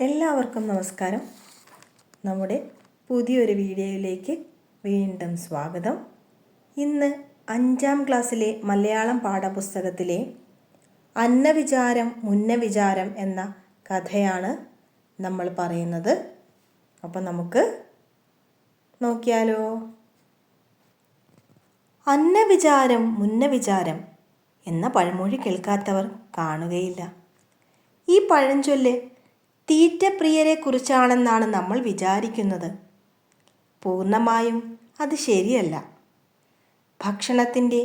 എല്ലാവർക്കും നമസ്കാരം. നമ്മുടെ പുതിയൊരു വീഡിയോയിലേക്ക് വീണ്ടും സ്വാഗതം. ഇന്ന് 5ാം ക്ലാസ്സിലെ മലയാളം പാഠപുസ്തകത്തിലെ അന്നവിചാരം മുന്നവിചാരം എന്ന കഥയാണ് നമ്മൾ പറയുന്നത്. അപ്പം നമുക്ക് നോക്കിയാലോ. അന്നവിചാരം മുന്നവിചാരം എന്ന പഴമൊഴി കേൾക്കാത്തവർ കാണുകയില്ല. ഈ പഴഞ്ചൊല്ല് തീറ്റപ്രിയരെ കുറിച്ചാണെന്നാണ് നമ്മൾ വിചാരിക്കുന്നത്. പൂർണ്ണമായും അത് ശരിയല്ല. ഭക്ഷണത്തിൻ്റെ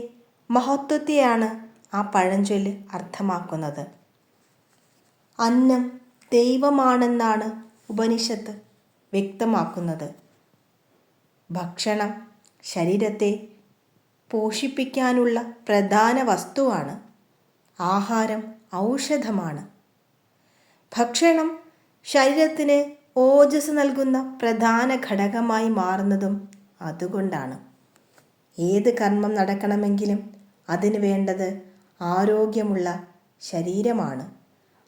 മഹത്വത്തെയാണ് ആ പഴഞ്ചൊല്ല് അർത്ഥമാക്കുന്നത്. അന്നം ദൈവമാണെന്നാണ് ഉപനിഷത്ത് വ്യക്തമാക്കുന്നത്. ഭക്ഷണം ശരീരത്തെ പോഷിപ്പിക്കാനുള്ള പ്രധാന വസ്തുവാണ്. ആഹാരം ഔഷധമാണ്. ഭക്ഷണം ശരീരത്തിന് ഓജസ് നൽകുന്ന പ്രധാന ഘടകമായി മാറുന്നതും അതുകൊണ്ടാണ്. ഏത് കർമ്മം നടക്കണമെങ്കിലും അതിന് വേണ്ടത് ആരോഗ്യമുള്ള ശരീരമാണ്.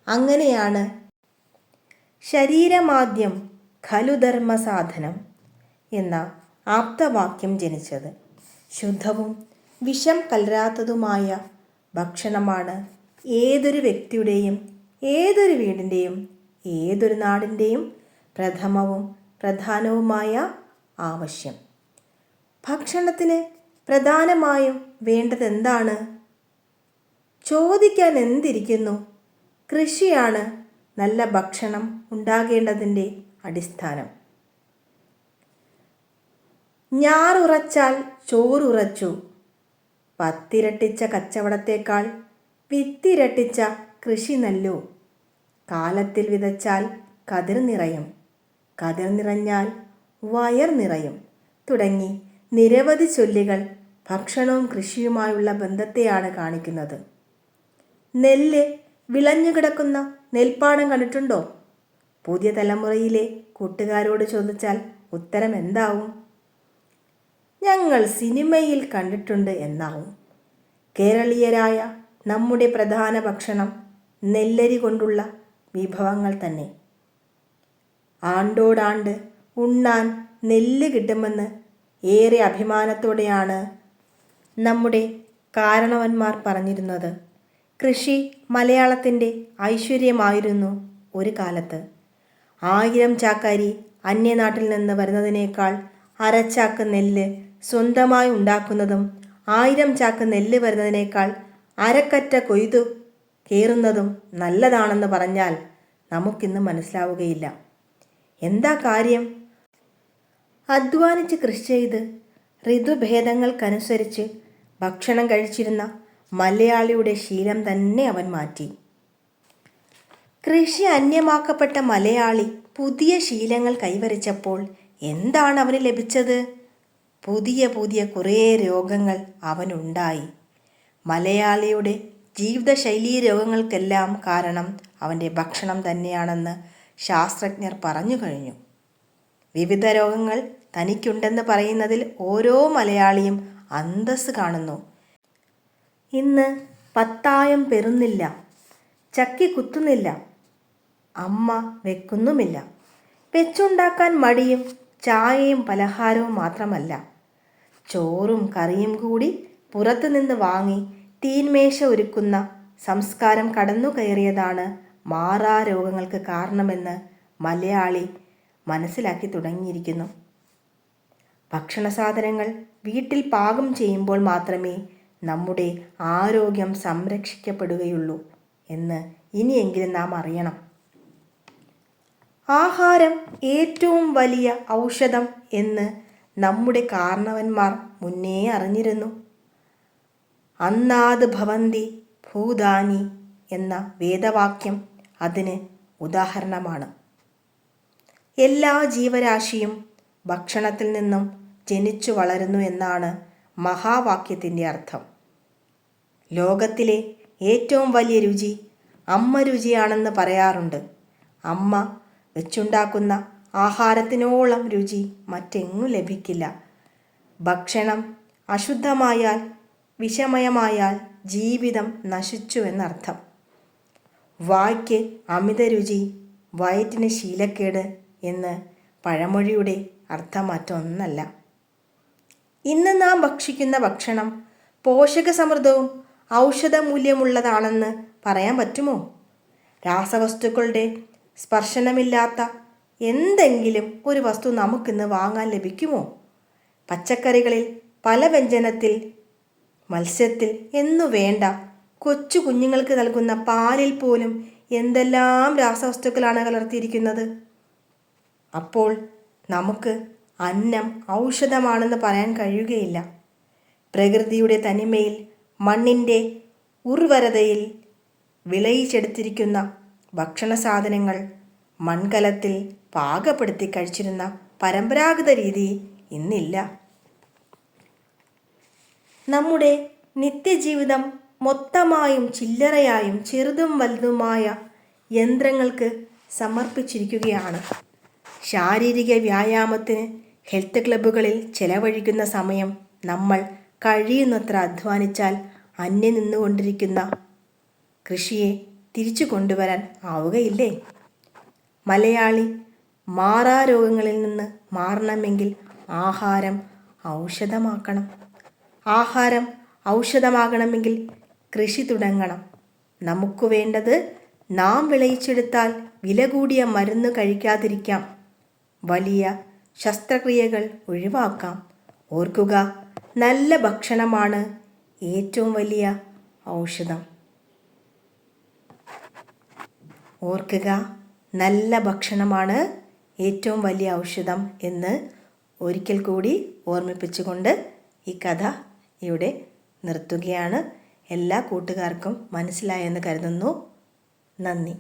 അങ്ങനെയാണ് ശരീരമാദ്യം ഖലു ധർമ്മസാധനം എന്ന ആപ്തവാക്യം ജനിച്ചത്. ശുദ്ധവും വിഷം കലരാത്തതുമായ ഭക്ഷണമാണ് ഏതൊരു വ്യക്തിയുടെയും, ഏതൊരു വീടിൻ്റെയും, ഏതൊരു നാടിൻ്റെയും പ്രഥമവും പ്രധാനവുമായ ആവശ്യം. ഭക്ഷണത്തിന് പ്രധാനമായും വേണ്ടതെന്താണ്? ചോദിക്കാൻ എന്തിരിക്കുന്നു? കൃഷിയാണ് നല്ല ഭക്ഷണം ഉണ്ടാകേണ്ടതിൻ്റെ അടിസ്ഥാനം. ഞാറുറച്ചാൽ ചോറുറച്ചു. പത്തിരട്ടിച്ച കച്ചവടത്തേക്കാൾ വിത്തിരട്ടിച്ച കൃഷി നല്ലു. കാലത്തിൽ വിതച്ചാൽ കതിർ നിറയും, കതിർ നിറഞ്ഞാൽ വയർ നിറയും തുടങ്ങി നിരവധി ചൊല്ലുകൾ ഭക്ഷണവും കൃഷിയുമായുള്ള ബന്ധത്തെയാണ് കാണിക്കുന്നത്. നെല്ല് വിളഞ്ഞു കിടക്കുന്ന നെൽപ്പാടം കണ്ടിട്ടുണ്ടോ? പുതിയ തലമുറയിലെ കൂട്ടുകാരോട് ചോദിച്ചാൽ ഉത്തരം എന്താവും? ഞങ്ങൾ സിനിമയിൽ കണ്ടിട്ടുണ്ട് എന്നാവും. കേരളീയരായ നമ്മുടെ പ്രധാന ഭക്ഷണം നെല്ലരി കൊണ്ടുള്ള വിഭവങ്ങൾ തന്നെ. ആണ്ടോടാണ്ട് ഉണ്ണാൻ നെല്ല് കിട്ടുമെന്ന് ഏറെ അഭിമാനത്തോടെയാണ് നമ്മുടെ കാരണവന്മാർ പറഞ്ഞിരുന്നത്. കൃഷി മലയാളത്തിൻ്റെ ഐശ്വര്യമായിരുന്നു ഒരു കാലത്ത്. 1000 ചാക്കരി അന്യനാട്ടിൽ നിന്ന് വരുന്നതിനേക്കാൾ അരച്ചാക്ക് നെല്ല് സ്വന്തമായി ഉണ്ടാക്കുന്നതും 1000 ചാക്ക് നെല്ല് വരുന്നതിനേക്കാൾ അരക്കറ്റ കൊയ്തു കയറുന്നതും നല്ലതാണെന്ന് പറഞ്ഞാൽ നമുക്കിന്ന് മനസ്സിലാവുകയില്ല. എന്താ കാര്യം? അധ്വാനിച്ച് കൃഷി ചെയ്ത് ഋതുഭേദങ്ങൾക്കനുസരിച്ച് ഭക്ഷണം കഴിച്ചിരുന്ന മലയാളിയുടെ ശീലം തന്നെ അവൻ മാറ്റി. കൃഷി അന്യമാക്കപ്പെട്ട മലയാളി പുതിയ ശീലങ്ങൾ കൈവരിച്ചപ്പോൾ എന്താണ് അവന് ലഭിച്ചത്? പുതിയ പുതിയ കുറേ രോഗങ്ങൾ അവനുണ്ടായി. മലയാളിയുടെ ജീവിതശൈലീ രോഗങ്ങൾക്കെല്ലാം കാരണം അവൻ്റെ ഭക്ഷണം തന്നെയാണെന്ന് ശാസ്ത്രജ്ഞർ പറഞ്ഞു കഴിഞ്ഞു. വിവിധ രോഗങ്ങൾ തനിക്കുണ്ടെന്ന് പറയുന്നതിൽ ഓരോ മലയാളിയും അന്തസ്സ് കാണുന്നു. ഇന്ന് പത്തായം പെറുന്നില്ല, ചക്കി കുത്തുന്നില്ല, അമ്മ വെക്കുന്നുമില്ല. വെച്ചുണ്ടാക്കാൻ മടിയും ചായയും പലഹാരവും മാത്രമല്ല, ചോറും കറിയും കൂടി പുറത്തുനിന്ന് വാങ്ങി തീന്മേശ ഒരുക്കുന്ന സംസ്കാരം കടന്നു കയറിയതാണ് മാറാ രോഗങ്ങൾക്ക് കാരണമെന്ന് മലയാളി മനസ്സിലാക്കി തുടങ്ങിയിരിക്കുന്നു. ഭക്ഷണ സാധനങ്ങൾ വീട്ടിൽ പാകം ചെയ്യുമ്പോൾ മാത്രമേ നമ്മുടെ ആരോഗ്യം സംരക്ഷിക്കപ്പെടുകയുള്ളൂ എന്ന് ഇനിയെങ്കിലും നാം അറിയണം. ആഹാരം ഏറ്റവും വലിയ ഔഷധം എന്ന് നമ്മുടെ കാരണവന്മാർ മുന്നേ അറിഞ്ഞിരുന്നു. അന്നാത് ഭവന്തി ഭൂതാനി എന്ന വേദവാക്യം അതിന് ഉദാഹരണമാണ്. എല്ലാ ജീവരാശിയും ഭക്ഷണത്തിൽ നിന്നും ജനിച്ചു വളരുന്നു എന്നാണ് മഹാവാക്യത്തിൻ്റെ അർത്ഥം. ലോകത്തിലെ ഏറ്റവും വലിയ രുചി അമ്മ രുചിയാണെന്ന് പറയാറുണ്ട്. അമ്മ വെച്ചുണ്ടാക്കുന്ന ആഹാരത്തിനോളം രുചി മറ്റെങ്ങും ലഭിക്കില്ല. ഭക്ഷണം അശുദ്ധമായാൽ, വിഷമയമായാൽ ജീവിതം നശിച്ചു എന്നർത്ഥം. വായ്ക്ക് അമിത രുചി വയറ്റിന് ശീലക്കേട് എന്ന് പഴമൊഴിയുടെ അർത്ഥം മറ്റൊന്നല്ല. ഇന്ന് നാം ഭക്ഷിക്കുന്ന ഭക്ഷണം പോഷകസമൃദ്ധവും ഔഷധമൂല്യമുള്ളതാണെന്ന് പറയാൻ പറ്റുമോ? രാസവസ്തുക്കളുടെ സ്പർശനമില്ലാത്ത എന്തെങ്കിലും ഒരു വസ്തു നമുക്കിന്ന് വാങ്ങാൻ ലഭിക്കുമോ? പച്ചക്കറികളിൽ, പല വ്യഞ്ജനത്തിൽ, മത്സ്യത്തിൽ എന്നു വേണ്ട കൊച്ചു കുഞ്ഞുങ്ങൾക്ക് നൽകുന്ന പാലിൽ പോലും എന്തെല്ലാം രാസവസ്തുക്കളാണ് കലർത്തിയിരിക്കുന്നത്. അപ്പോൾ നമുക്ക് അന്നം ഔഷധമാണെന്ന് പറയാൻ കഴിയുകയില്ല. പ്രകൃതിയുടെ തനിമയിൽ, മണ്ണിൻ്റെ ഉർവരതയിൽ വിളയിച്ചെടുത്തിരിക്കുന്ന ഭക്ഷണ സാധനങ്ങൾ മൺകലത്തിൽ പാകപ്പെടുത്തി കഴിച്ചിരുന്ന പരമ്പരാഗത രീതി ഇന്നില്ല. നമ്മുടെ നിത്യജീവിതം മൊത്തമായും ചില്ലറയായും ചെറുതും വലുതുമായ യന്ത്രങ്ങൾക്ക് സമർപ്പിച്ചിരിക്കുകയാണ്. ശാരീരിക വ്യായാമത്തിന് ഹെൽത്ത് ക്ലബ്ബുകളിൽ ചെലവഴിക്കുന്ന സമയം നമ്മൾ കഴിയുന്നത്ര അധ്വാനിച്ചാൽ അന്യം നിന്നുകൊണ്ടിരിക്കുന്ന കൃഷിയെ തിരിച്ചു കൊണ്ടുവരാൻ ആവുകയില്ലേ? മലയാളി മാറാരോഗങ്ങളിൽ നിന്ന് മാറണമെങ്കിൽ ആഹാരം ഔഷധമാക്കണം. ആഹാരം ഔഷധമാകണമെങ്കിൽ കൃഷി തുടങ്ങണം. നമുക്ക് വേണ്ടത് നാം വിളയിച്ചെടുത്താൽ വില കൂടിയ മരുന്ന് കഴിക്കാതിരിക്കാം. വലിയ ശസ്ത്രക്രിയകൾ ഒഴിവാക്കാം. ഓർക്കുക, നല്ല ഭക്ഷണമാണ് ഏറ്റവും വലിയ ഔഷധം. ഓർക്കുക, നല്ല ഭക്ഷണമാണ് ഏറ്റവും വലിയ ഔഷധം എന്ന് ഒരിക്കൽ കൂടി ഓർമ്മിപ്പിച്ചുകൊണ്ട് ഈ കഥ ഇവിടെ നിർത്തുകയാണ്. എല്ലാ കൂട്ടുകാർക്കും മനസ്സിലായെന്ന് കരുതുന്നു. നന്ദി.